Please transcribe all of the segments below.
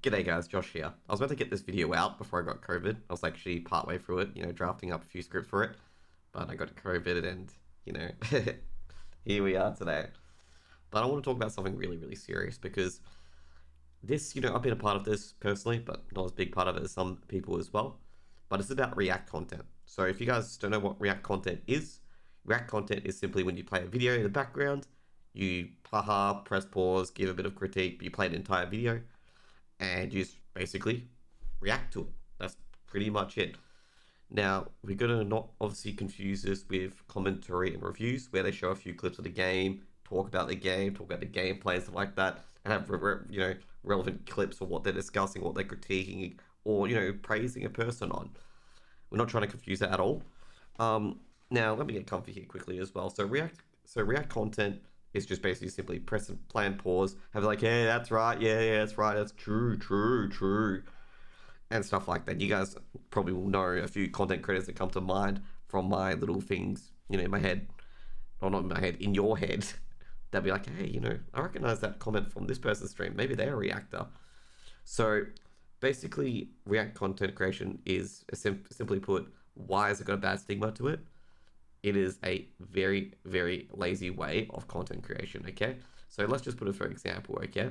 G'day guys, Josh here. I was about to get this video out before I got COVID. I was actually partway through it, drafting up a few scripts for it, but I got COVID and, you know, here we are today. But I want to talk about something really, really serious because this, I've been a part of this personally, but not as big part of it as some people as well. But it's about React content. So if you guys don't know what React content is simply when you play a video in the background, you haha, press pause, give a bit of critique, but you play an entire video and you just basically react to it. That's pretty much it. Now, we're going to not obviously confuse this with commentary and reviews, where they show a few clips of the game, talk about the game, talk about the gameplay and stuff like that, and have relevant clips of what they're discussing, what they're critiquing, or praising a person on. We're not trying to confuse that at all. Now, let me get comfy here quickly as well. So React content is just basically simply press and play and pause, have like, hey, that's right, yeah, that's right, that's true, and stuff like that. You guys probably will know a few content creators that come to mind from my little things, in my head, or not in my head, in your head. They'll be like, hey, I recognize that comment from this person's stream. Maybe they're a reactor. So basically, React content creation is simply put, why has it got a bad stigma to it? It is a very, very lazy way of content creation, okay? So let's just put it for example, okay?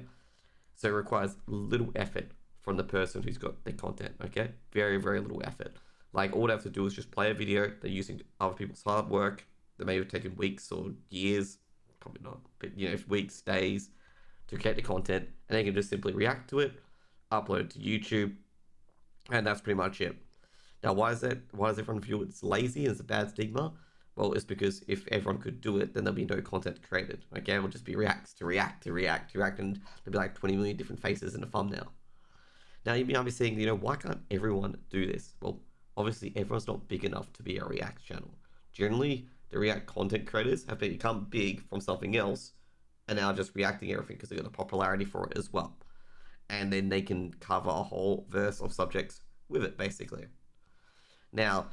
So it requires little effort from the person who's got the content, okay? Very, very little effort. Like, all they have to do is just play a video. They're using other people's hard work that may have taken weeks or years, probably not, but, weeks, days to create the content, and they can just simply react to it, upload it to YouTube, and that's pretty much it. Now, why is everyone feel it's lazy and it's a bad stigma? Well, it's because if everyone could do it, then there'll be no content created. Okay, it'll just be reacts to react, and there'll be like 20 million different faces in a thumbnail. Now, you might be saying, why can't everyone do this? Well, obviously, everyone's not big enough to be a React channel. Generally, the React content creators have become big from something else, and now just reacting everything because they've got the popularity for it as well. And then they can cover a whole verse of subjects with it, basically. Now,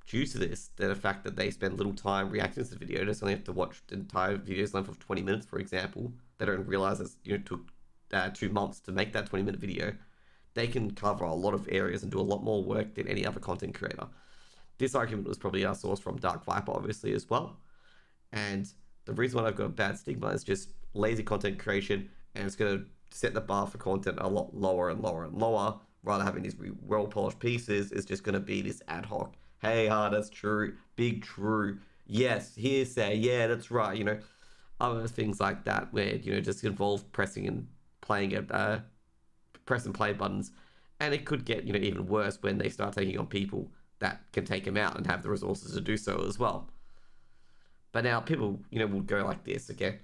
due to this, the fact that they spend little time reacting to the video, just only have to watch the entire video's length of 20 minutes, for example, they don't realize it took 2 months to make that 20-minute video. They can cover a lot of areas and do a lot more work than any other content creator. This argument was probably our source from DarkViper, obviously, as well. And the reason why I've got a bad stigma is just lazy content creation, and it's going to set the bar for content a lot lower and lower and lower. Rather having these well-polished pieces is just going to be this ad hoc, hey, that's true, big true, yes, hearsay, yeah, that's right, other things like that where, just involve pressing and playing it, press and play buttons, and it could get, even worse when they start taking on people that can take them out and have the resources to do so as well. But now people, will go like this, okay?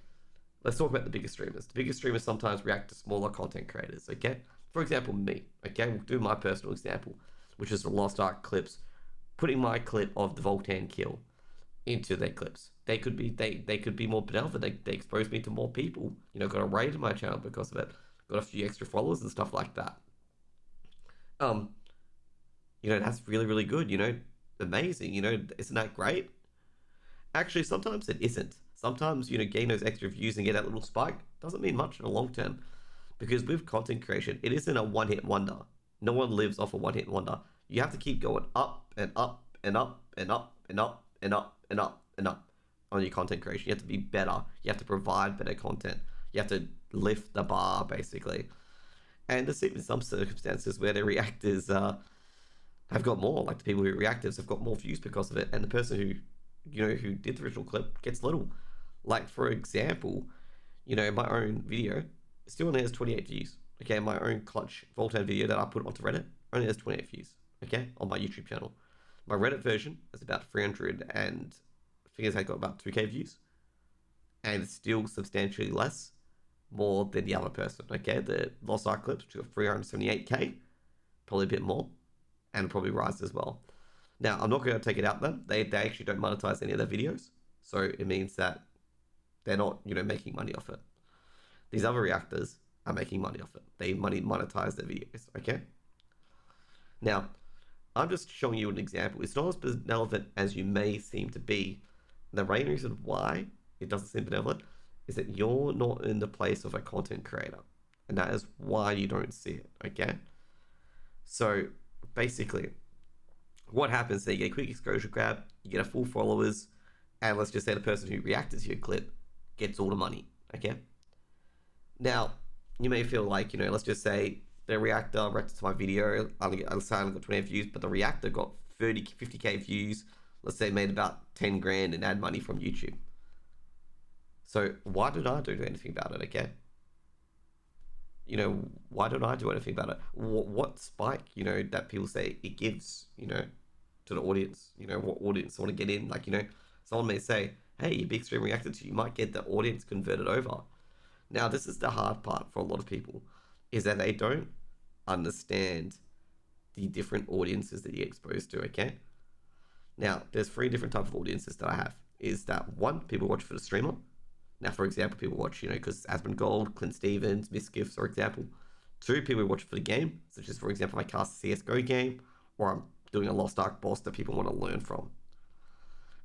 Let's talk about the biggest streamers. The biggest streamers sometimes react to smaller content creators, okay? For example, me, okay? We'll do my personal example, which is the Lost Ark clips, putting my clip of the Voltan kill into their clips. They could be more benevolent. They expose me to more people. Got a raid in my channel because of it. Got a few extra followers and stuff like that. That's really, really good. Amazing. Isn't that great? Actually, sometimes it isn't. Sometimes, getting those extra views and get that little spike doesn't mean much in the long term. Because with content creation, it isn't a one-hit wonder. No one lives off a one-hit wonder. You have to keep going up and up and up and up and up and up and up and up on your content creation. You have to be better. You have to provide better content. You have to lift the bar, basically. And there's even some circumstances where the reactors have got more. Like the people who reactors have got more views because of it. And the person who did the original clip gets little. Like, for example, my own video still only has 28 views. Okay, my own clutch Voltan video that I put onto Reddit only has 28 views. Okay, on my YouTube channel. My Reddit version is about 300 and I think it's got about 2k views. And it's still substantially less, more than the other person. Okay, the Lost Ark clips, which got 378k, probably a bit more, and probably rise as well. Now, I'm not going to take it out then. They actually don't monetize any of their videos. So it means that they're not, making money off it. These other reactors are making money off it. They monetize their videos, okay? Now, I'm just showing you an example. It's not as benevolent as you may seem to be. And the main reason why it doesn't seem benevolent is that you're not in the place of a content creator. And that is why you don't see it, okay? So basically, what happens is you get a quick exposure grab, you get a full followers, and let's just say the person who reacted to your clip gets all the money, okay? Now, you may feel like, let's just say the reactor reacted to my video, I only got 20 views, but the reactor got 30, 50k views, let's say made about 10 grand in ad money from YouTube. So why did I do anything about it, okay? Why don't I do anything about it? What spike, that people say it gives, to the audience? What audience want to get in? Like, someone may say, hey, your big stream reacted to you, might get the audience converted over. Now, this is the hard part for a lot of people, is that they don't understand the different audiences that you're exposed to, okay? Now, there's 3 different types of audiences that I have. Is that 1, people watch for the streamer. Now, for example, people watch, because Asmongold, Clint Stevens, Misgifts, for example. 2, people watch for the game, such as, for example, if I cast a CSGO game, or I'm doing a Lost Ark boss that people want to learn from.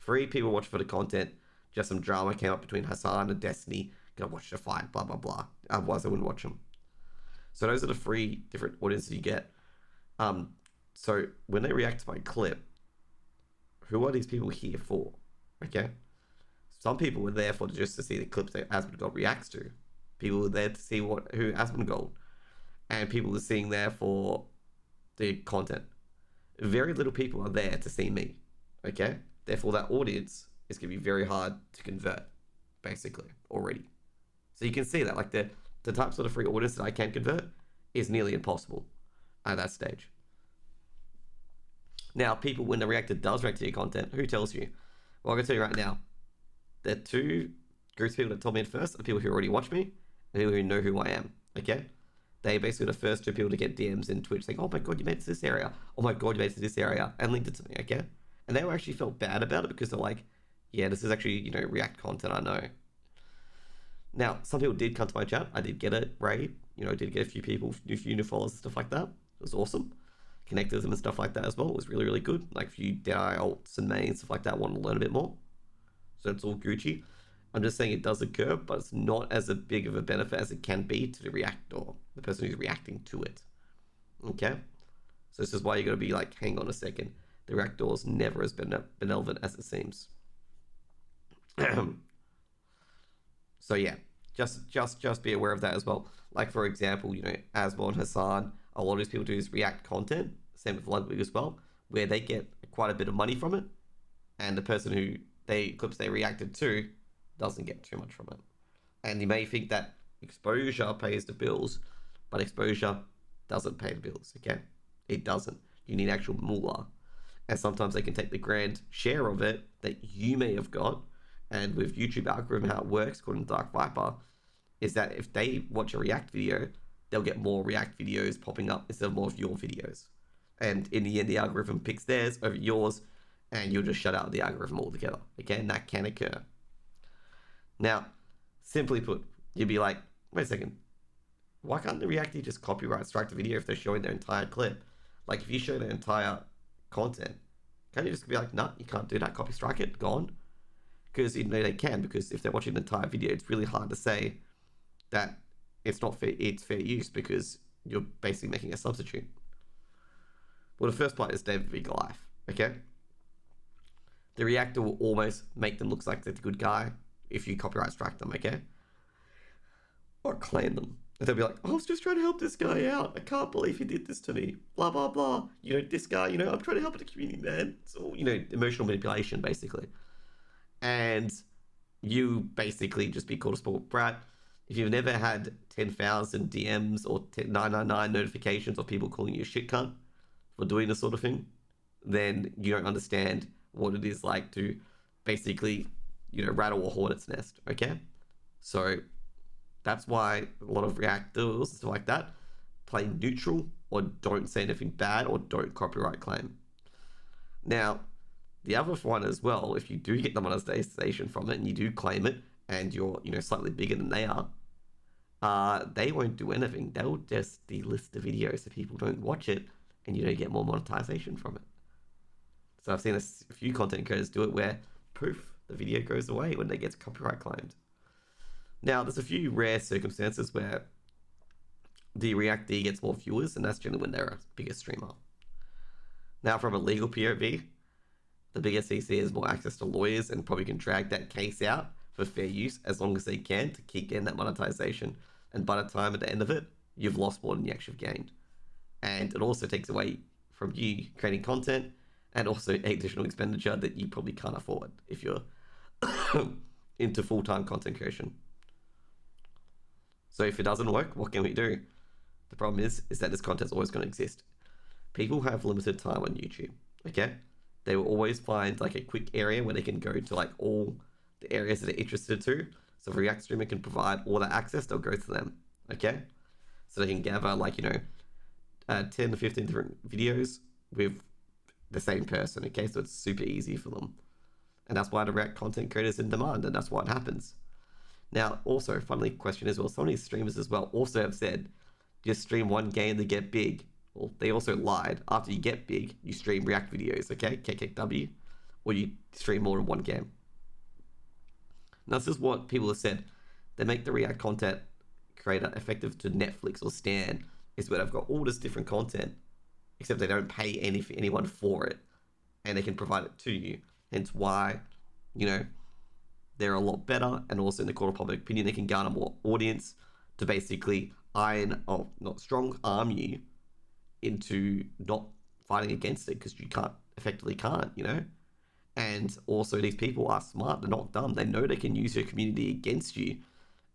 3, people watch for the content, just some drama came up between Hassan and Destiny, gonna watch the fight, blah, blah, blah. Otherwise, I wouldn't watch them. So those are the 3 different audiences you get. So when they react to my clip, who are these people here for? Okay? Some people were there for just to see the clips that Asmongold reacts to. People were there to see who Asmongold, and people are seeing there for the content. Very little people are there to see me. Okay? Therefore, that audience is going to be very hard to convert, basically, already. So you can see that, like, the types of the free audience that I can convert is nearly impossible at that stage. Now, people, when the reactor does react to your content, who tells you? Well, I'm going to tell you right now. There are 2 groups of people that told me at first, the people who already watch me, and people who know who I am, okay? They basically the first 2 people to get DMs in Twitch saying, oh my god, you made it to this area. Oh my god, you made it to this area. And linked it to me, okay? And they actually felt bad about it because they're like, yeah, this is actually, React content I know. Now, some people did come to my chat. I did get a raid. I did get a few people, a few new followers and stuff like that. It was awesome. Connected with them and stuff like that as well. It was really, really good. Like, a few Deadeye alts and mains, stuff like that, wanted to learn a bit more. So it's all Gucci. I'm just saying it does occur, but it's not as big of a benefit as it can be to the reactor, the person who's reacting to it. Okay? So this is why you got to be like, hang on a second. The reactor is never as benevolent as it seems. So yeah, just be aware of that as well. Like, for example, Asmo and Hassan, a lot of these people do is react content. Same with Ludwig as well, where they get quite a bit of money from it, and the person who clips they reacted to doesn't get too much from it. And you may think that exposure pays the bills, but exposure doesn't pay the bills, okay? It doesn't. You need actual moolah. And sometimes they can take the grand share of it that you may have got. And with YouTube algorithm, how it works, according to Dark Viper, is that if they watch a React video, they'll get more React videos popping up instead of more of your videos. And in the end, the algorithm picks theirs over yours, and you'll just shut out the algorithm altogether, okay? And that can occur. Now, simply put, you'd be like, wait a second, why can't the Reactor just copyright strike the video if they're showing their entire clip? Like, if you show their entire content, can't you just be like, no, you can't do that, copy strike it, gone? Because they can, because if they're watching the entire video, it's really hard to say that it's not fair, it's fair use, because you're basically making a substitute. Well, the first part is David v. Goliath, okay? The reactor will almost make them look like they're the good guy if you copyright strike them, okay? Or claim them. And they'll be like, oh, I was just trying to help this guy out. I can't believe he did this to me. Blah, blah, blah. This guy, I'm trying to help the community, man. It's all, emotional manipulation, basically. And you basically just be called a sport brat. If you've never had 10,000 DMs or 999 notifications of people calling you a shit cunt for doing this sort of thing, then you don't understand what it is like to basically, rattle a hornet's nest, okay? So that's why a lot of reactors and stuff like that play neutral or don't say anything bad or don't copyright claim. Now, the other one as well, if you do get the monetization from it and you do claim it and you're, slightly bigger than they are, they won't do anything. They'll just delist the video so people don't watch it and you don't get more monetization from it. So I've seen a few content creators do it where, poof, the video goes away when they get copyright claimed. Now, there's a few rare circumstances where the Reactee gets more viewers, and that's generally when they're a bigger streamer. Now, from a legal POV, the bigger CC has more access to lawyers and probably can drag that case out for fair use as long as they can to keep getting that monetization. And by the time at the end of it, you've lost more than you actually have gained. And it also takes away from you creating content and also additional expenditure that you probably can't afford if you're into full-time content creation. So if it doesn't work, what can we do? The problem is that this content's always going to exist. People have limited time on YouTube, okay? They will always find like a quick area where they can go to like all the areas that they're interested to. So if a React streamer can provide all that access, they'll go to them, okay? So they can gather like, 10 to 15 different videos with the same person, okay? So it's super easy for them. And that's why the React content creators in demand, and that's what happens. Now, also, funnily question as well, some of these streamers as well also have said, just stream one game to get big. Well, they also lied. After you get big, you stream React videos, okay? KKW. Or you stream more than one game. Now, this is what people have said. They make the React content creator effective to Netflix or Stan, is where they've got all this different content, except they don't pay anyone for it, and they can provide it to you. Hence why, they're a lot better, and also in the court of public opinion, they can garner more audience to basically strong-arm you into not fighting against it, because you effectively can't. And also these people are smart, they're not dumb. They know they can use your community against you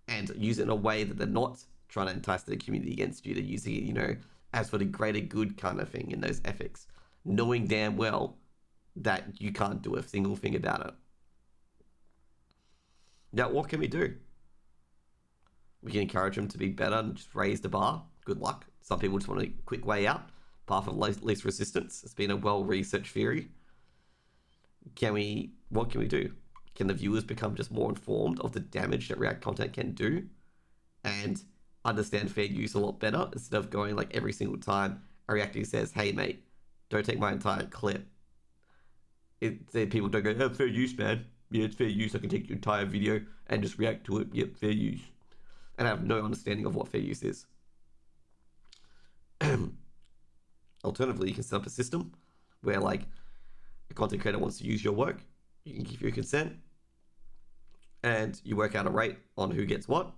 and use it in a way that they're not trying to entice the community against you. They're using it, as for the greater good kind of thing in those ethics, knowing damn well that you can't do a single thing about it. Now, what can we do? We can encourage them to be better and just raise the bar. Good luck. Some people just want a quick way out. Path of least resistance. It's been a well-researched theory. What can we do? Can the viewers become just more informed of the damage that React content can do and understand fair use a lot better, instead of going like every single time a Reactee says, hey mate, don't take my entire clip. People don't go, oh, fair use, man. Yeah, it's fair use. I can take your entire video and just react to it. Yep, fair use. And I have no understanding of what fair use is. Alternatively, you can set up a system where like a content creator wants to use your work. You can give your consent and you work out a rate on who gets what.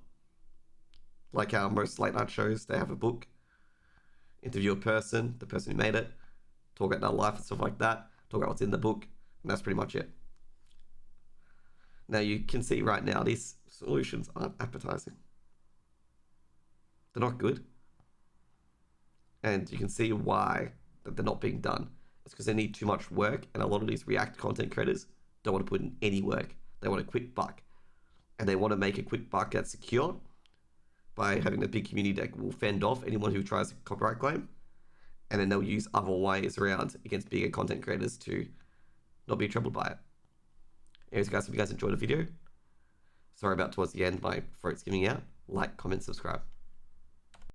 Like how most late night shows, they have a book, interview a person, the person who made it, talk about their life and stuff like that, talk about what's in the book, and that's pretty much it. Now you can see right now, these solutions aren't appetizing. They're not good. And you can see why that they're not being done. It's because they need too much work, and a lot of these React content creators don't want to put in any work. They want a quick buck. And they want to make a quick buck that's secure by having a big community that will fend off anyone who tries a copyright claim. And then they'll use other ways around against bigger content creators to not be troubled by it. Anyways, guys, if you guys enjoyed the video, sorry about towards the end, my throat's giving out. Like, comment, subscribe.